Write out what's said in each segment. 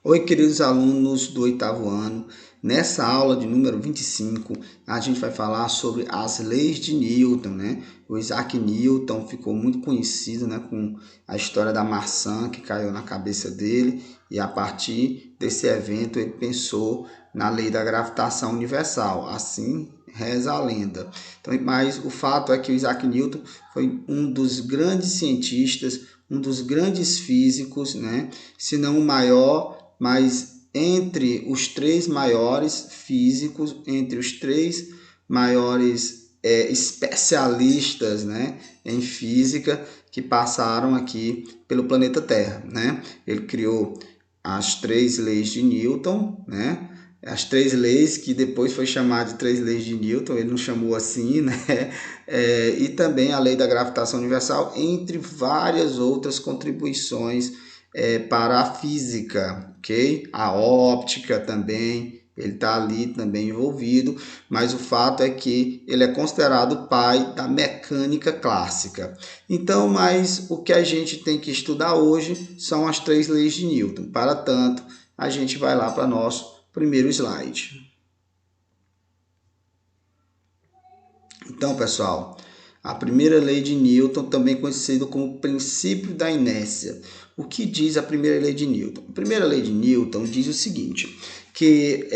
Oi, queridos alunos do 8º ano. Nessa aula de número 25, a gente vai falar sobre as leis de Newton, né? O Isaac Newton ficou muito conhecido, né, com a história da maçã que caiu na cabeça dele, e a partir desse evento ele pensou na lei da gravitação universal. Assim reza a lenda. Então, mas o fato é que o Isaac Newton foi um dos grandes cientistas, um dos grandes físicos, né? Se não o maior, mas entre os três maiores físicos, entre os três maiores especialistas, né, em física que passaram aqui pelo planeta Terra, né? Ele criou as três leis de Newton, né? As três leis que depois foi chamado de três leis de Newton, ele não chamou assim, né? E também a lei da gravitação universal, entre várias outras contribuições para a física, ok? A óptica também, ele está ali também envolvido, mas o fato é que ele é considerado o pai da mecânica clássica. Então, mas o que a gente tem que estudar hoje são as três leis de Newton. Para tanto, a gente vai lá para nosso primeiro slide. Então, pessoal, a primeira lei de Newton, também conhecida como princípio da inércia. O que diz a primeira lei de Newton? A primeira lei de Newton diz o seguinte, que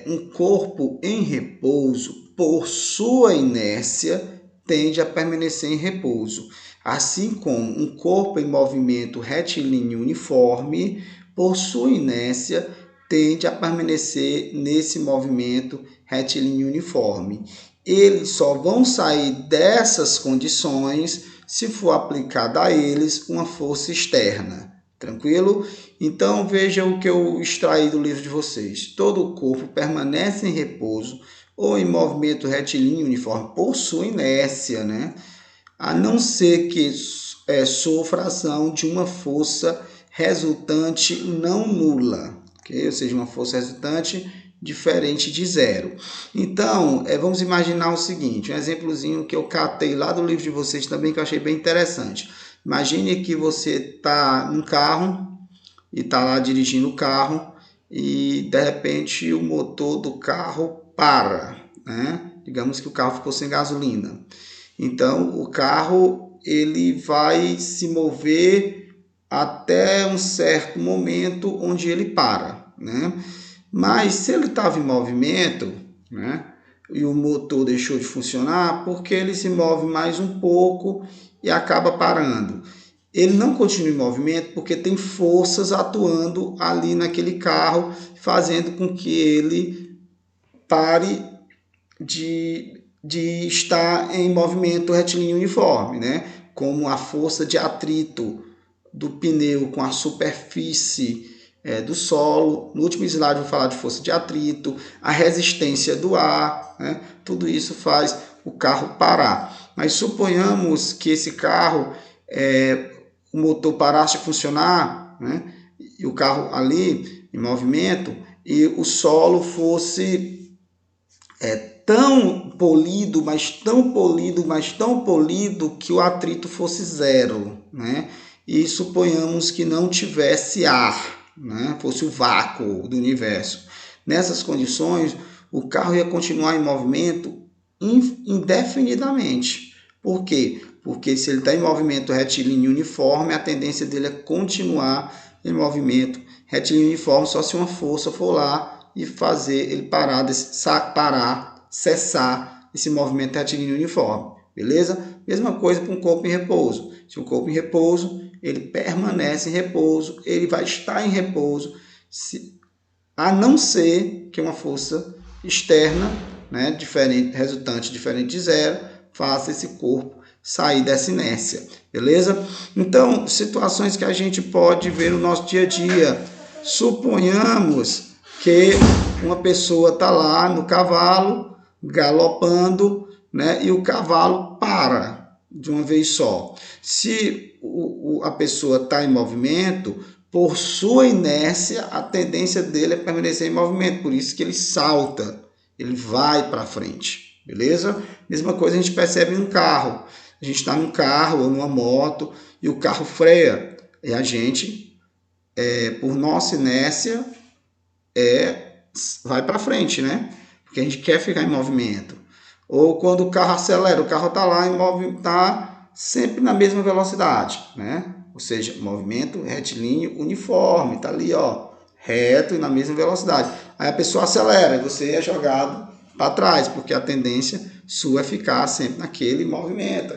um corpo em repouso, por sua inércia, tende a permanecer em repouso. Assim como um corpo em movimento retilíneo uniforme, por sua inércia, tende a permanecer nesse movimento retilíneo uniforme. Eles só vão sair dessas condições se for aplicada a eles uma força externa. Tranquilo? Então veja o que eu extraí do livro de vocês. Todo o corpo permanece em repouso ou em movimento retilíneo uniforme por sua inércia, né? A não ser que sofra ação de uma força resultante não nula, okay? Ou seja, uma força resultante diferente de zero. Então, vamos imaginar o seguinte, um exemplozinho que eu catei lá do livro de vocês também, que eu achei bem interessante. Imagine que você está num carro e está lá dirigindo o carro e, de repente, o motor do carro para, né? Digamos que o carro ficou sem gasolina. Então, o carro ele vai se mover até um certo momento onde ele para, né? Mas se ele estava em movimento, né, e o motor deixou de funcionar, porque ele se move mais um pouco e acaba parando. Ele não continua em movimento porque tem forças atuando ali naquele carro, fazendo com que ele pare de estar em movimento retilíneo uniforme, né? Como a força de atrito do pneu com a superfície do solo. No último slide eu vou falar de força de atrito, a resistência do ar, né? Tudo isso faz o carro parar. Mas suponhamos que esse carro, o motor parasse de funcionar, né? E o carro ali em movimento, e o solo fosse tão polido, mas tão polido, mas tão polido que o atrito fosse zero, né? E suponhamos que não tivesse ar, né? Fosse o vácuo do universo. Nessas condições, o carro ia continuar em movimento indefinidamente. Por quê? Porque se ele está em movimento retilíneo uniforme, a tendência dele é continuar em movimento retilíneo uniforme, só se uma força for lá e fazer ele cessar esse movimento retilíneo uniforme, beleza? Mesma coisa para um corpo em repouso. Se um corpo em repouso, ele permanece em repouso, ele vai estar em repouso, a não ser que uma força externa, né, resultante diferente de zero, faça esse corpo sair dessa inércia, beleza? Então, situações que a gente pode ver no nosso dia a dia. Suponhamos que uma pessoa está lá no cavalo, galopando, né, e o cavalo para de uma vez só. Se a pessoa está em movimento, por sua inércia, a tendência dele é permanecer em movimento, por isso que ele salta, ele vai para frente, beleza? Mesma coisa a gente percebe no carro. A gente está num carro ou numa moto e o carro freia, e a gente por nossa inércia, vai para frente, né? Porque a gente quer ficar em movimento. Ou quando o carro acelera, o carro está lá está sempre na mesma velocidade, né? Ou seja, movimento retilíneo uniforme, está ali, ó, reto e na mesma velocidade. Aí a pessoa acelera e você é jogado para trás, porque a tendência sua é ficar sempre naquele movimento.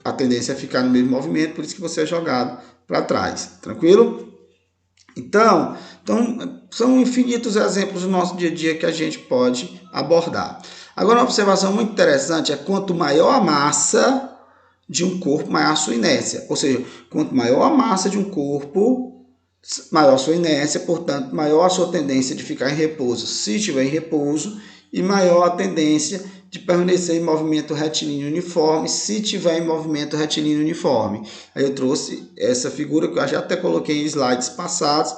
A tendência é ficar no mesmo movimento, por isso que você é jogado para trás. Tranquilo? Então, são infinitos exemplos do nosso dia a dia que a gente pode abordar. Agora, uma observação muito interessante é quanto maior a massa de um corpo, maior a sua inércia. Ou seja, quanto maior a massa de um corpo, maior a sua inércia, portanto, maior a sua tendência de ficar em repouso, se estiver em repouso, e maior a tendência de permanecer em movimento retilíneo uniforme, se tiver em movimento retilíneo uniforme. Aí eu trouxe essa figura que eu já até coloquei em slides passados.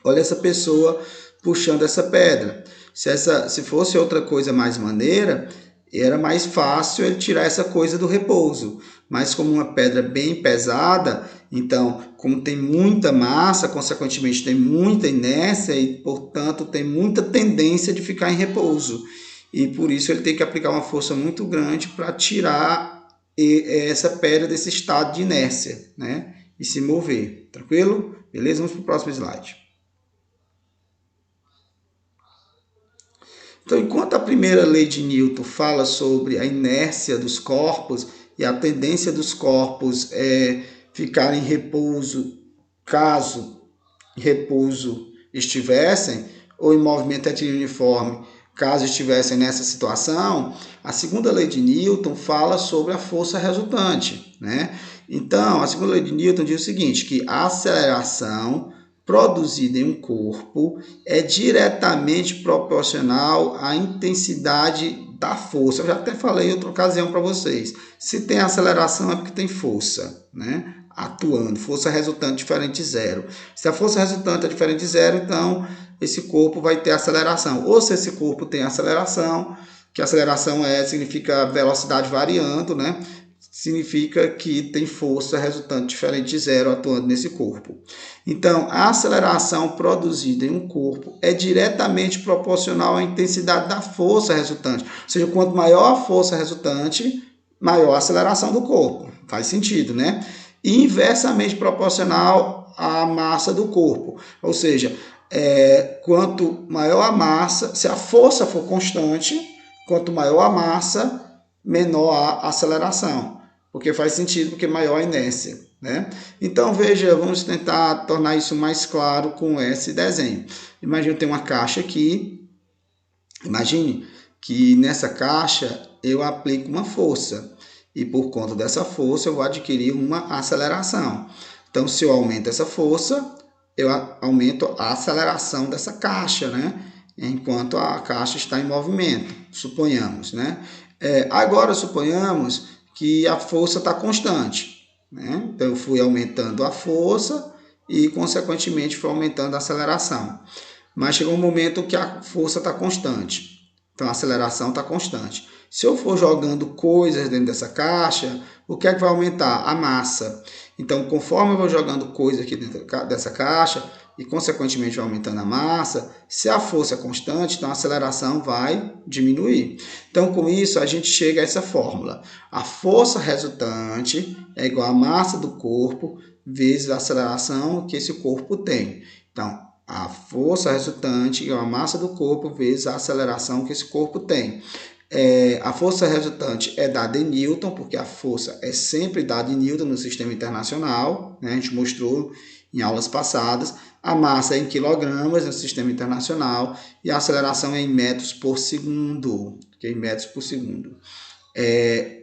Olha essa pessoa puxando essa pedra. Se fosse outra coisa mais maneira, era mais fácil ele tirar essa coisa do repouso. Mas como uma pedra bem pesada, então, como tem muita massa, consequentemente tem muita inércia e, portanto, tem muita tendência de ficar em repouso. E por isso ele tem que aplicar uma força muito grande para tirar essa pedra desse estado de inércia, né? E se mover. Tranquilo? Beleza? Vamos para o próximo slide. Então, enquanto a primeira lei de Newton fala sobre a inércia dos corpos e a tendência dos corpos ficar em repouso caso em repouso estivessem, ou em movimento retilíneo uniforme caso estivessem nessa situação, a segunda lei de Newton fala sobre a força resultante, né? Então, a segunda lei de Newton diz o seguinte, que a aceleração produzida em um corpo é diretamente proporcional à intensidade da força. Eu já até falei em outra ocasião para vocês. Se tem aceleração é porque tem força, né? Atuando, força resultante diferente de zero. Se a força resultante é diferente de zero, então esse corpo vai ter aceleração. Ou se esse corpo tem aceleração, que aceleração significa velocidade variando, né? Significa que tem força resultante diferente de zero atuando nesse corpo. Então, a aceleração produzida em um corpo é diretamente proporcional à intensidade da força resultante. Ou seja, quanto maior a força resultante, maior a aceleração do corpo. Faz sentido, né? E inversamente proporcional à massa do corpo. Ou seja, quanto maior a massa, se a força for constante, quanto maior a massa, menor a aceleração. Porque faz sentido, porque maior a inércia, né? Então, veja, vamos tentar tornar isso mais claro com esse desenho. Imagina eu tenho uma caixa aqui. Imagine que nessa caixa eu aplico uma força. E por conta dessa força eu vou adquirir uma aceleração. Então, se eu aumento essa força, eu aumento a aceleração dessa caixa, né? Enquanto a caixa está em movimento, suponhamos, né? Agora, suponhamos que a força está constante, né? Então, eu fui aumentando a força e, consequentemente, fui aumentando a aceleração. Mas chegou um momento que a força está constante, então a aceleração está constante. Se eu for jogando coisas dentro dessa caixa, o que é que vai aumentar? A massa. Então, conforme eu vou jogando coisas aqui dentro dessa caixa e, consequentemente, vai aumentando a massa, se a força é constante, então a aceleração vai diminuir. Então, com isso, a gente chega a essa fórmula. A força resultante é igual à massa do corpo vezes a aceleração que esse corpo tem. Então, a força resultante é igual à massa do corpo vezes a aceleração que esse corpo tem. A força resultante é dada em Newton, porque a força é sempre dada em Newton no sistema internacional, né? A gente mostrou em aulas passadas. A massa é em quilogramas no sistema internacional e a aceleração é em metros por segundo, que é em metros por segundo.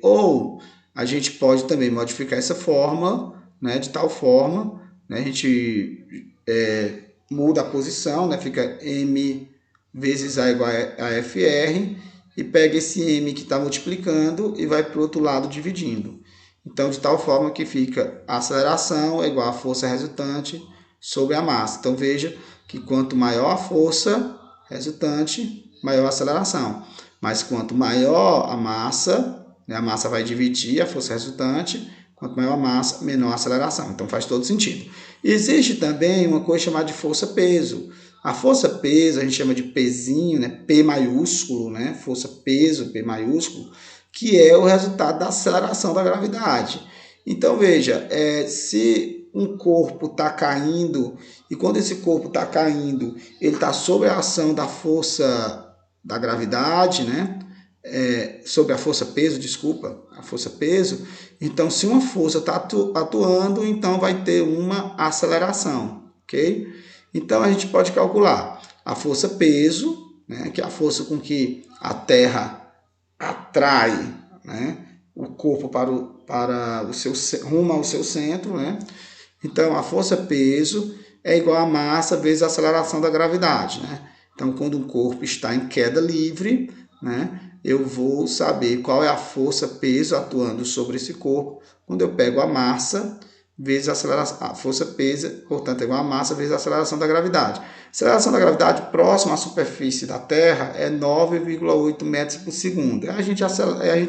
Ou a gente pode também modificar essa fórmula, né? De tal forma, né? A gente muda a posição, né? Fica m vezes a igual a FR, e pega esse m que está multiplicando e vai para o outro lado dividindo. Então, de tal forma que fica a aceleração é igual à força resultante sobre a massa. Então, veja que quanto maior a força resultante, maior a aceleração. Mas quanto maior a massa, né, a massa vai dividir a força resultante, Quanto maior a massa, menor a aceleração. Então faz todo sentido. Existe também uma coisa chamada de força-peso. A força-peso a gente chama de pezinho, né? P maiúsculo, né? Força-peso, P maiúsculo, que é o resultado da aceleração da gravidade. Então veja, se um corpo está caindo, e quando esse corpo está caindo, ele está sob a ação da força da gravidade, né? Sobre a força-peso, desculpa, a força-peso. Então, se uma força está atuando, então vai ter uma aceleração, ok? Então, a gente pode calcular a força-peso, né, que é a força com que a Terra atrai, né, o corpo rumo ao seu centro, né? Então, a força-peso é igual a massa vezes a aceleração da gravidade, né? Então, quando um corpo está em queda livre, né, eu vou saber qual é a força-peso atuando sobre esse corpo quando eu pego a massa vezes a aceleração. A força-peso, portanto, é igual a massa vezes a aceleração da gravidade. A aceleração da gravidade próxima à superfície da Terra é 9,8 metros por segundo. A gente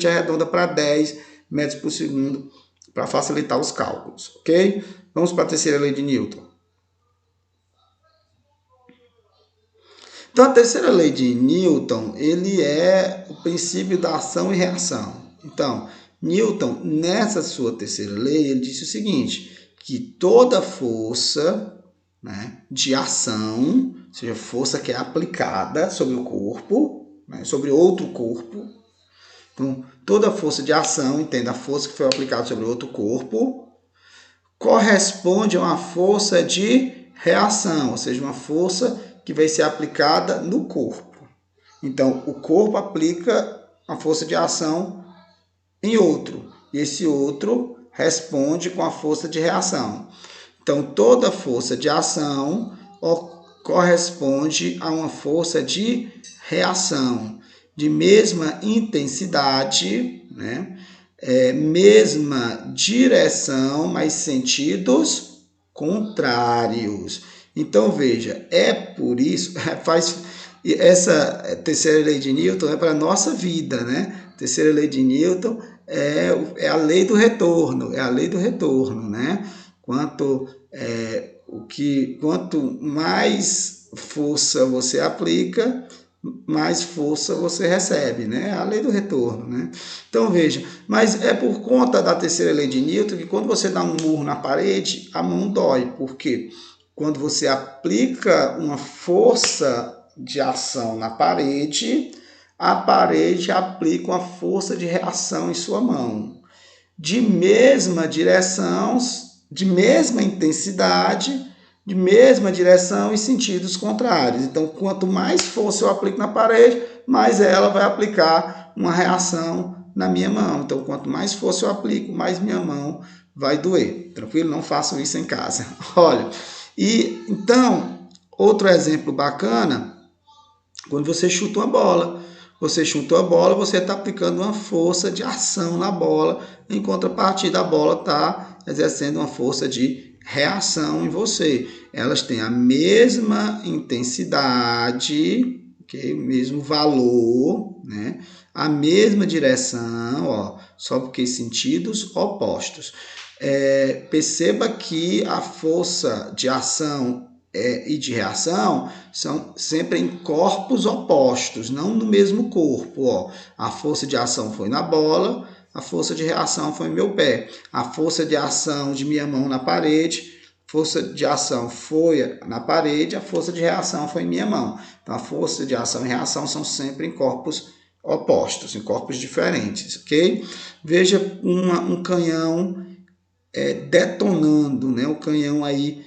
arredonda para 10 metros por segundo para facilitar os cálculos, ok? Vamos para a terceira lei de Newton. Então, a terceira lei de Newton, ele é o princípio da ação e reação. Então, Newton, nessa sua terceira lei, ele disse o seguinte, que toda força, né, de ação, ou seja, força que é aplicada sobre o corpo, né, sobre outro corpo, então, toda força de ação, entenda, a força que foi aplicada sobre outro corpo, corresponde a uma força de reação, ou seja, uma força que vai ser aplicada no corpo. Então, o corpo aplica a força de ação em outro, e esse outro responde com a força de reação. Então, toda força de ação corresponde a uma força de reação, de mesma intensidade, né? Mesma direção, mas sentidos contrários. Então, veja, é por isso, essa terceira lei de Newton é para a nossa vida, né? A terceira lei de Newton é a lei do retorno, né? Quanto mais força você aplica, mais força você recebe, né? A lei do retorno, né? Então, veja, mas é por conta da terceira lei de Newton que quando você dá um murro na parede, a mão dói. Por quê? Quando você aplica uma força de ação na parede, a parede aplica uma força de reação em sua mão. De mesma direção, de mesma intensidade, de mesma direção e sentidos contrários. Então, quanto mais força eu aplico na parede, mais ela vai aplicar uma reação na minha mão. Então, quanto mais força eu aplico, mais minha mão vai doer. Tranquilo? Não façam isso em casa. Olha, e então, outro exemplo bacana, quando você chuta uma bola. Você chutou a bola, você está aplicando uma força de ação na bola, em contrapartida a bola está exercendo uma força de reação em você. Elas têm a mesma intensidade, okay? O mesmo valor, né? A mesma direção, ó, só porque sentidos opostos. Perceba que a força de ação e de reação são sempre em corpos opostos, não no mesmo corpo. Ó. A força de ação foi na bola, a força de reação foi no meu pé. A força de ação de minha mão na parede, força de ação foi na parede, a força de reação foi em minha mão. Então, a força de ação e reação são sempre em corpos opostos, em corpos diferentes, ok? Veja um canhão detonando, né? O canhão aí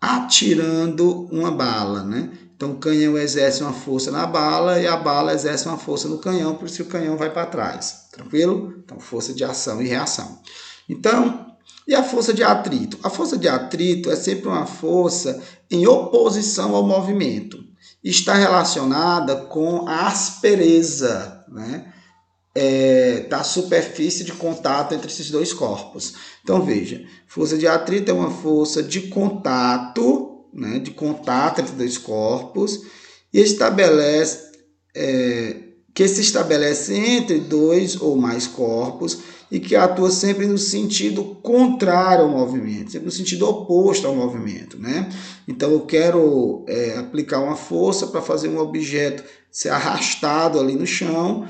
atirando uma bala, né? Então, o canhão exerce uma força na bala e a bala exerce uma força no canhão, por isso que o canhão vai para trás, tranquilo? Então, força de ação e reação. Então, e a força de atrito? A força de atrito é sempre uma força em oposição ao movimento. Está relacionada com a aspereza, né? Da superfície de contato entre esses dois corpos. Então, veja, força de atrito é uma força de contato, né, de contato entre dois corpos, e estabelece que se estabelece entre dois ou mais corpos e que atua sempre no sentido contrário ao movimento, sempre no sentido oposto ao movimento, né? Então eu quero aplicar uma força para fazer um objeto ser arrastado ali no chão.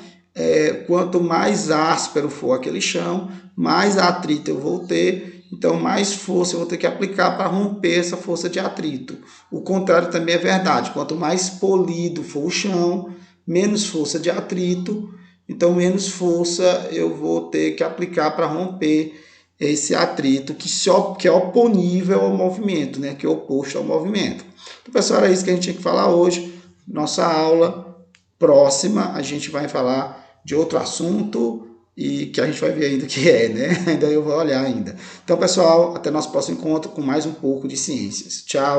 Quanto mais áspero for aquele chão, mais atrito eu vou ter, então mais força eu vou ter que aplicar para romper essa força de atrito. O contrário também é verdade, quanto mais polido for o chão, menos força de atrito, então menos força eu vou ter que aplicar para romper esse atrito que é oponível ao movimento, né? Que é oposto ao movimento. Então, pessoal, era isso que a gente tinha que falar hoje. Nossa aula próxima a gente vai falar de outro assunto e que a gente vai ver ainda o que é, né? Ainda eu vou olhar ainda. Então, pessoal, até nosso próximo encontro com mais um pouco de ciências. Tchau!